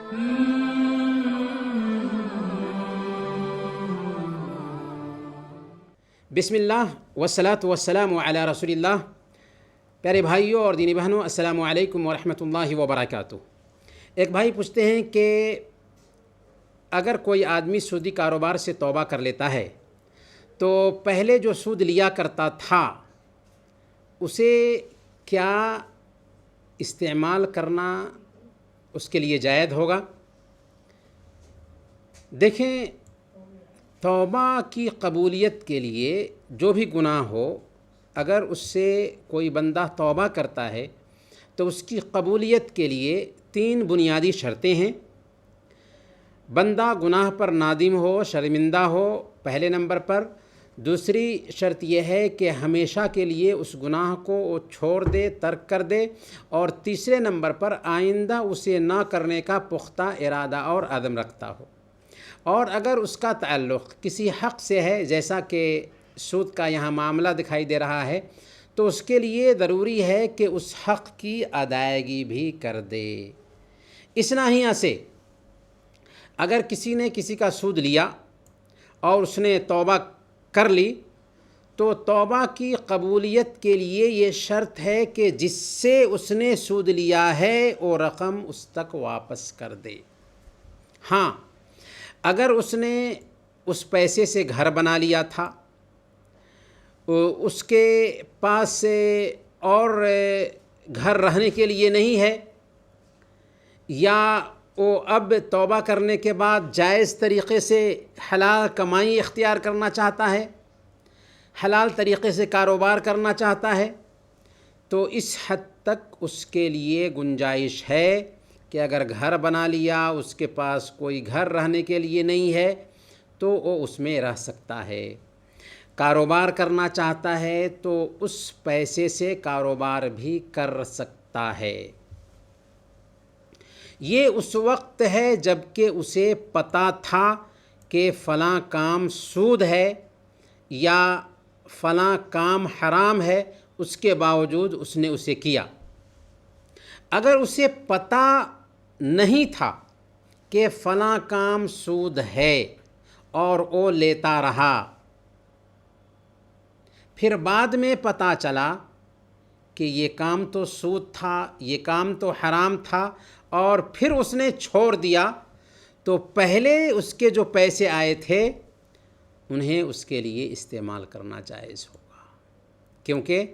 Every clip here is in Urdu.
بسم اللہ والصلاة والسلام علی رسول اللہ۔ پیارے بھائیوں اور دینی بہنوں، السلام علیکم ورحمۃ اللہ وبرکاتہ۔ ایک بھائی پوچھتے ہیں کہ اگر کوئی آدمی سودی کاروبار سے توبہ کر لیتا ہے تو پہلے جو سود لیا کرتا تھا اسے کیا استعمال کرنا اس کے لیے جائز ہوگا؟ دیکھیں، توبہ کی قبولیت کے لیے جو بھی گناہ ہو، اگر اس سے کوئی بندہ توبہ کرتا ہے تو اس کی قبولیت کے لیے 3 بنیادی شرطیں ہیں۔ بندہ گناہ پر نادم ہو، شرمندہ ہو، پہلے نمبر پر۔ دوسری شرط یہ ہے کہ ہمیشہ کے لیے اس گناہ کو وہ چھوڑ دے، ترک کر دے، اور تیسرے نمبر پر آئندہ اسے نہ کرنے کا پختہ ارادہ اور عزم رکھتا ہو۔ اور اگر اس کا تعلق کسی حق سے ہے، جیسا کہ سود کا یہاں معاملہ دکھائی دے رہا ہے، تو اس کے لیے ضروری ہے کہ اس حق کی ادائیگی بھی کر دے۔ اس ناحیہ سے اگر کسی نے کسی کا سود لیا اور اس نے توبہ کر لی تو توبہ کی قبولیت کے لیے یہ شرط ہے کہ جس سے اس نے سود لیا ہے وہ رقم اس تک واپس کر دے۔ ہاں، اگر اس نے اس پیسے سے گھر بنا لیا تھا، اس کے پاس اور گھر رہنے کے لیے نہیں ہے، یا وہ اب توبہ کرنے کے بعد جائز طریقے سے حلال کمائی اختیار کرنا چاہتا ہے، حلال طریقے سے کاروبار کرنا چاہتا ہے، تو اس حد تک اس کے لیے گنجائش ہے کہ اگر گھر بنا لیا، اس کے پاس کوئی گھر رہنے کے لیے نہیں ہے تو وہ اس میں رہ سکتا ہے۔ کاروبار کرنا چاہتا ہے تو اس پیسے سے کاروبار بھی کر سکتا ہے۔ یہ اس وقت ہے جب کہ اسے پتہ تھا کہ فلاں کام سود ہے یا فلاں کام حرام ہے، اس کے باوجود اس نے اسے کیا۔ اگر اسے پتہ نہیں تھا کہ فلاں کام سود ہے اور وہ لیتا رہا، پھر بعد میں پتہ چلا کہ یہ کام تو سود تھا، یہ کام تو حرام تھا، اور پھر اس نے چھوڑ دیا، تو پہلے اس کے جو پیسے آئے تھے انہیں اس کے لیے استعمال کرنا جائز ہوگا، کیونکہ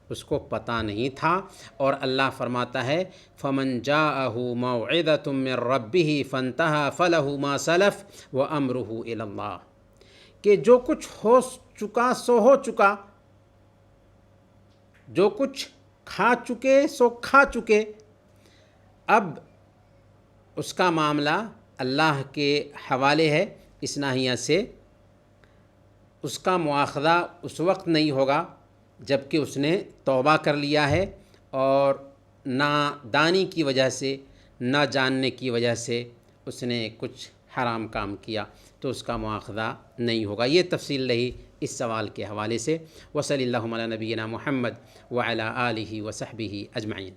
اس کو پتہ نہیں تھا۔ اور اللہ فرماتا ہے فَمَنْ جَاءَهُ مَوْعِظَةٌ مِّن رَّبِّهِ فَانْتَهَىٰ فَلَهُ مَا سَلَفَ وَأَمْرُهُ إِلَى اللَّهِ، کہ جو کچھ ہو چکا سو ہو چکا، جو کچھ کھا چکے سو کھا چکے، اب اس کا معاملہ اللہ کے حوالے ہے۔ اس ناحیہ سے اس کا مواخذہ اس وقت نہیں ہوگا جب کہ اس نے توبہ کر لیا ہے اور نادانی کی وجہ سے، نہ جاننے کی وجہ سے اس نے کچھ حرام کام کیا، تو اس کا مواخذہ نہیں ہوگا۔ یہ تفصیل رہی اس سوال کے حوالے سے۔ وصلی اللہ علی نبینا محمد وعلی آلہ وصحبہ اجمعین۔